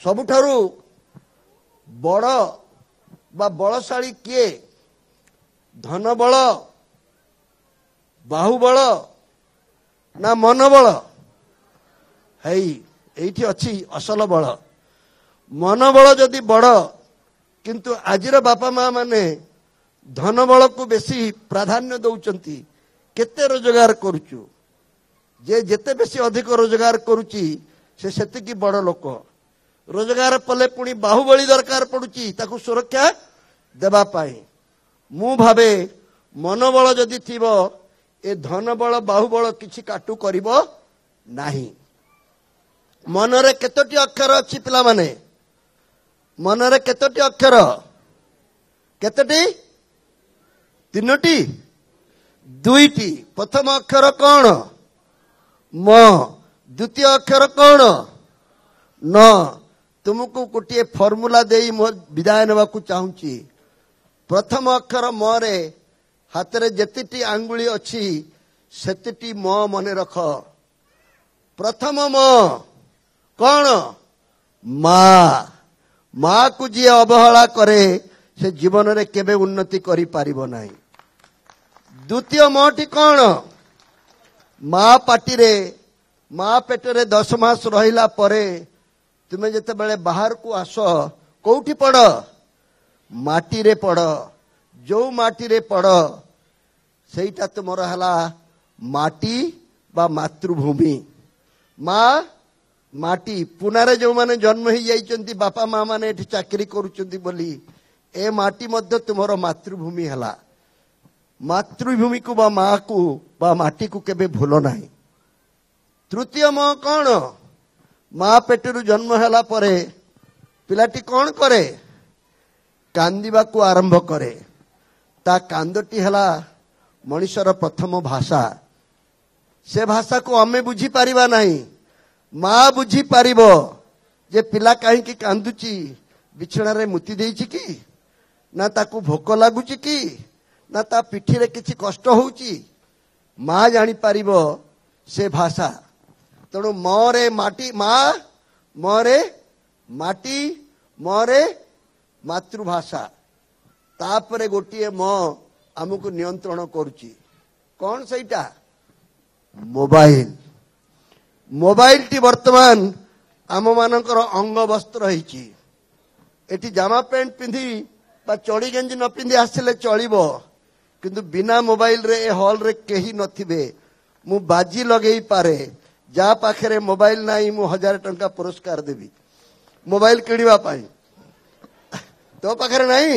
ସବୁଠାରୁ ବଡ଼ ବା ବଳଶାଳୀ କିଏ? ଧନ ବଳ, ବାହୁବଳ ନା ମନୋବଳ? ଏଇଠି ଅଛି ଅସଲ ବଳ। ମନୋବଳ ଯଦି ବଡ଼, କିନ୍ତୁ ଆଜିର ବାପା ମା ମାନେ ଧନ ବଳକୁ ବେଶୀ ପ୍ରାଧାନ୍ୟ ଦଉଛନ୍ତି। କେତେ ରୋଜଗାର କରୁଛୁ, ଯେ ଯେତେ ବେଶୀ ଅଧିକ ରୋଜଗାର କରୁଛି ସେ ସେତିକି ବଡ଼ ଲୋକ। ରୋଜଗାର କଲେ ପୁଣି ବାହୁବଳୀ ଦରକାର ପଡୁଛି ତାକୁ ସୁରକ୍ଷା ଦେବା ପାଇଁ। ମୁଁ ଭାବେ ମନୋବଳ ଯଦି ଥିବ ଏ ଧନବଳ ବାହୁବଳ କିଛି କାଟୁ କରିବ ନାହିଁ। ମନରେ କେତୋଟି ଅକ୍ଷର ଅଛି ପିଲାମାନେ? ମନରେ କେତୋଟି ଅକ୍ଷର? କେତୋଟି? 3ଟି? 2ଟି। ପ୍ରଥମ ଅକ୍ଷର କଣ? ମ। ଦ୍ୱିତୀୟ ଅକ୍ଷର କଣ? ନ। ତୁମକୁ ଗୋଟିଏ ଫର୍ମୁଲା ଦେଇ ମୁଁ ବିଦାୟ ନେବାକୁ ଚାହୁଁଛି। ପ୍ରଥମ ଅକ୍ଷର ମରେ ହାତରେ ଯେତିଟି ଆଙ୍ଗୁଳି ଅଛି ସେତିଟି ମ ମନେ ରଖ। ପ୍ରଥମ ମ କଣ? ମା। ମାକୁ ଯିଏ ଅବହେଳା କରେ ସେ ଜୀବନରେ କେବେ ଉନ୍ନତି କରିପାରିବ ନାହିଁ। ଦ୍ୱିତୀୟ ମଟି କଣ? ମା ପାଟିରେ, ମା ପେଟରେ 10 ମାସ ରହିଲା ପରେ ତୁମେ ଯେତେବେଳେ ବାହାରକୁ ଆସ କୋଉଠି ପଡ? ମାଟିରେ ପଡ। ଯୋଉ ମାଟିରେ ପଡ ସେଇଟା ତୁମର ହେଲା ମାଟି ବା ମାତୃଭୂମି। ମା ମାଟି। ପୁନାରେ ଯୋଉମାନେ ଜନ୍ମ ହେଇଯାଇଛନ୍ତି ବାପା ମା ମାନେ ଏଠି ଚାକିରି କରୁଛନ୍ତି ବୋଲି ଏ ମାଟି ମଧ୍ୟ ତୁମର ମାତୃଭୂମି ହେଲା। ମାତୃଭୂମିକୁ ବା ମାକୁ ବା ମାଟିକୁ କେବେ ଭୁଲ ନାହିଁ। ତୃତୀୟ ମ କଣ? ମା ପେଟରୁ ଜନ୍ମ ହେଲା ପରେ ପିଲାଟି କଣ କରେ? କାନ୍ଦିବାକୁ ଆରମ୍ଭ କରେ। ତା କାନ୍ଦଟି ହେଲା ମଣିଷର ପ୍ରଥମ ଭାଷା। ସେ ଭାଷାକୁ ଆମେ ବୁଝିପାରିବା ନାହିଁ, ମା ବୁଝିପାରିବ ଯେ ପିଲା କାହିଁକି କାନ୍ଦୁଛି। ବିଛଣାରେ ମୁତି ଦେଇଛି କି, ନା ତାକୁ ଭୋକ ଲାଗୁଛି କି, ନା ତା ପିଠିରେ କିଛି କଷ୍ଟ ହଉଛି? ମା ଜାଣିପାରିବ ସେ ଭାଷା। ତେଣୁ ମରେ ମାଟି, ମା ମରେ ମାଟି, ମରେ ମାତୃଭାଷା। ତାପରେ ଗୋଟିଏ ମ ଆମକୁ ନିୟନ୍ତ୍ରଣ କରୁଛି। କଣ ସେଇଟା? ମୋବାଇଲ। ମୋବାଇଲଟି ବର୍ତ୍ତମାନ ଆମ ମାନଙ୍କର ଅଙ୍ଗ ବସ୍ତ୍ର ହେଇଛି। ଏଠି ଜାମା ପ୍ୟାଣ୍ଟ ପିନ୍ଧି ବା ଚଡ଼ି ଗେଞ୍ଜି ନ ପିନ୍ଧି ଆସିଲେ ଚଳିବ, କିନ୍ତୁ ବିନା ମୋବାଇଲରେ ଏ ହଲରେ କେହି ନଥିବେ। ମୁଁ ବାଜି ଲଗେଇ ପାରେ ଯାହା ପାଖରେ ମୋବାଇଲ ନାହିଁ ମୁଁ 1000 ଟଙ୍କା ପୁରସ୍କାର ଦେବି ମୋବାଇଲ କିଣିବା ପାଇଁ। ତୋ ପାଖରେ ନାହିଁ?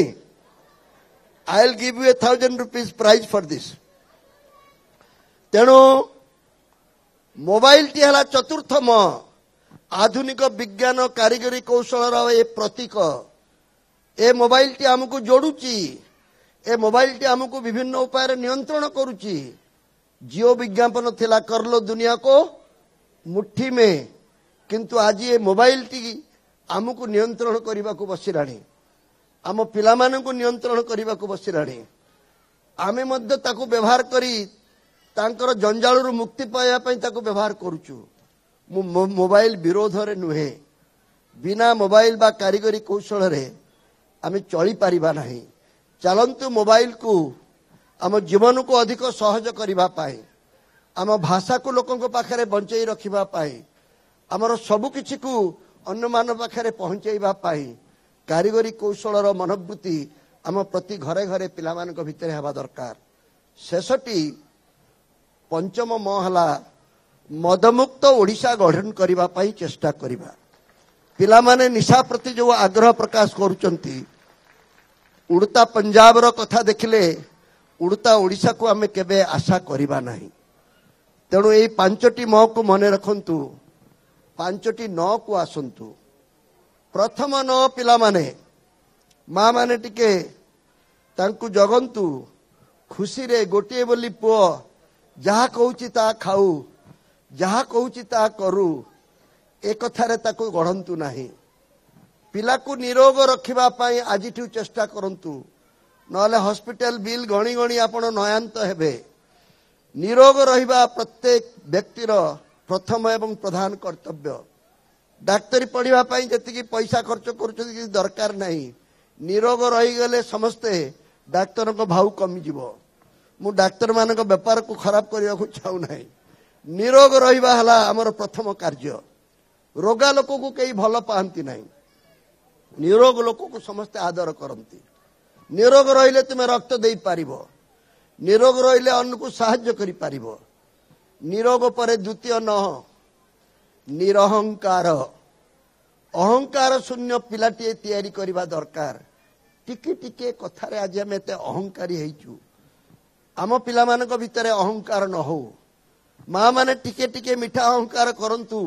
I will give you 1000 rupees prize for this. ତେଣୁ ମୋବାଇଲଟି ହେଲା ଚତୁର୍ଥ ମ। ଆଧୁନିକ ବିଜ୍ଞାନ କାରିଗରୀ କୌଶଳର ଏ ପ୍ରତୀକ। ଏ ମୋବାଇଲଟି ଆମକୁ ଯୋଡୁଛି। ଏ ମୋବାଇଲଟି ଆମକୁ ବିଭିନ୍ନ ଉପାୟରେ ନିୟନ୍ତ୍ରଣ କରୁଛି। ଜିଓ ବିଜ୍ଞାପନ ଥିଲା, कर लो दुनिया को मुट्ठी में। କିନ୍ତୁ ଆଜି ଏ ମୋବାଇଲଟି ଆମକୁ ନିୟନ୍ତ୍ରଣ କରିବାକୁ ବସିଲାଣି। ଆମ ପିଲାମାନଙ୍କୁ ନିୟନ୍ତ୍ରଣ କରିବାକୁ ବସିଲାଣି। ଆମେ ମଧ୍ୟ ତାକୁ ବ୍ୟବହାର କରି ତାଙ୍କର ଜଞ୍ଜାଳରୁ ମୁକ୍ତି ପାଇବା ପାଇଁ ତାକୁ ବ୍ୟବହାର କରୁଛୁ। ମୁଁ ମୋବାଇଲ ବିରୋଧରେ ନୁହେଁ। ବିନା ମୋବାଇଲ ବା କାରିଗରୀ କୌଶଳରେ ଆମେ ଚଳିପାରିବା ନାହିଁ। ଚାଲନ୍ତୁ ମୋବାଇଲକୁ ଆମ ଜୀବନକୁ ଅଧିକ ସହଜ କରିବା ପାଇଁ, ଆମ ଭାଷାକୁ ଲୋକଙ୍କ ପାଖରେ ବଞ୍ଚେଇ ରଖିବା ପାଇଁ, ଆମର ସବୁ କିଛିକୁ ଅନ୍ୟମାନଙ୍କ ପାଖରେ ପହଞ୍ଚେଇବା ପାଇଁ କାରିଗରୀ କୌଶଳର ମନୋବୃତ୍ତି ଆମ ପ୍ରତି ଘରେ ଘରେ ପିଲାମାନଙ୍କ ଭିତରେ ହେବା ଦରକାର। ଶେଷଟି ପଞ୍ଚମ ମ ହେଲା ମଦମୁକ୍ତ ଓଡ଼ିଶା ଗଠନ କରିବା ପାଇଁ ଚେଷ୍ଟା କରିବା। ପିଲାମାନେ ନିଶା ପ୍ରତି ଯୋଉ ଆଗ୍ରହ ପ୍ରକାଶ କରୁଛନ୍ତି, ଉଡତା ପଞ୍ଜାବର କଥା ଦେଖିଲେ ଉଡତା ଓଡ଼ିଶାକୁ ଆମେ କେବେ ଆଶା କରିବା ନାହିଁ। ତେଣୁ ଏଇ 5ଟି ମକୁ ମନେ ରଖନ୍ତୁ, 5ଟି ନକୁ ଆସନ୍ତୁ। ପ୍ରଥମ ନ ପିଲାମାନେ, ମା ମାନେ ଟିକେ ତାଙ୍କୁ ଜଗନ୍ତୁ ଖୁସିରେ। ଗୋଟିଏ ବୋଲି ପୁଅ, ଯାହା କହୁଛି ତାହା ଖାଉ, ଯାହା କହୁଛି ତାହା କରୁ, ଏ କଥାରେ ତାକୁ ଗଢ଼ନ୍ତୁ ନାହିଁ। ପିଲାକୁ ନିରୋଗ ରଖିବା ପାଇଁ ଆଜିଠୁ ଚେଷ୍ଟା କରନ୍ତୁ, ନହେଲେ ହସ୍ପିଟାଲ ବିଲ୍ ଗଣି ଗଣି ଆପଣ ନୟାନ୍ତ ହେବେ। ନିରୋଗ ରହିବା ପ୍ରତ୍ୟେକ ବ୍ୟକ୍ତିର ପ୍ରଥମ ଏବଂ ପ୍ରଧାନ କର୍ତ୍ତବ୍ୟ। डाक्तरी पढ़िबा पई जतिकी पैसा खर्च करूछथि कि दरकार नाही निरोग रही गले समस्ते डाक्तर को भाव कमी जीवो मु डाक्तर मान व्यापार को खराब करने को चाहू ना निरोग रहिबा हला हमर प्रथम कार्य रोगा लोक को कई भल पाती ना निरोग लोक को समस्ते आदर करती निरोग रहिले तुम रक्त दे पारिबो निरोग रहिले अन्य को साहाय्य करि पारिबो निरोग पर द्वितीय न निरहंकार अहंकार शून्य पिलाटी तैयारी करबा दरकार टिके टिके कथारे आज आम एत अहंकारी हेचु आम पिला मानक भितरे अहंकार न हो माँ माने टिके टिके मिठा अहंकार करंतु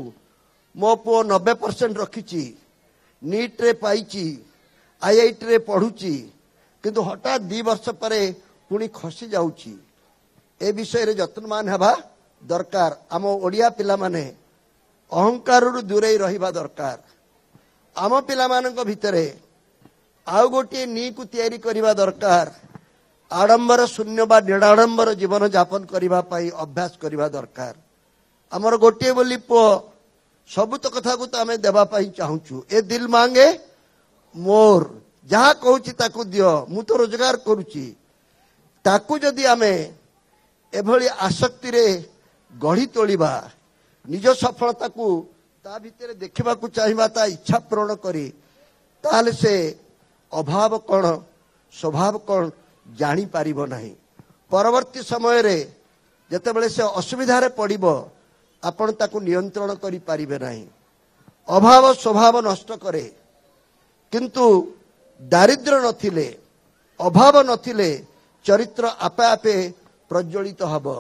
मो पुओ 90% रखिची नीट रे पाइची आईआईटी रे पढ़ुची किंतु हठात 2 वर्ष परे पुणी खसी जाउची ए विषय रे जत्नमान हेबा दरकार आम ओडिया पिला माने अहंकार रु दूरे रहिबा दरकार आम पिला मानक भितरे आउ गोटे नी को तैयारी करबा दरकार आडंबर शून्य बा निराडंबर जीवन यापन करबा पई अभ्यास करबा दरकार हमर गोटे बोली पो सब तो कथा को आमे देबा पई चाहूचु ए दिल मांगे मोर जहा कहूची ताकू दियो मु तो रोजगार करूची ताकू जदी आमे एभली आसक्ति रे गढ़ी तोलिबा निज सफलता को ता भितरे देखिबा को चाहिबा ता इच्छा पूर्ण करी ताले से अभाव कौन स्वभाव कौन जानी पारिबो नहीं परवर्ती समय रे जतेबेले से असुविधा रे पड़िबो आपण ताकू नियंत्रण करि पारिबे नहीं अभाव स्वभाव नष्ट करे किंतु दारिद्र्य नथिले अभाव नथिले चरित्र आपे आपे प्रज्वलित हबो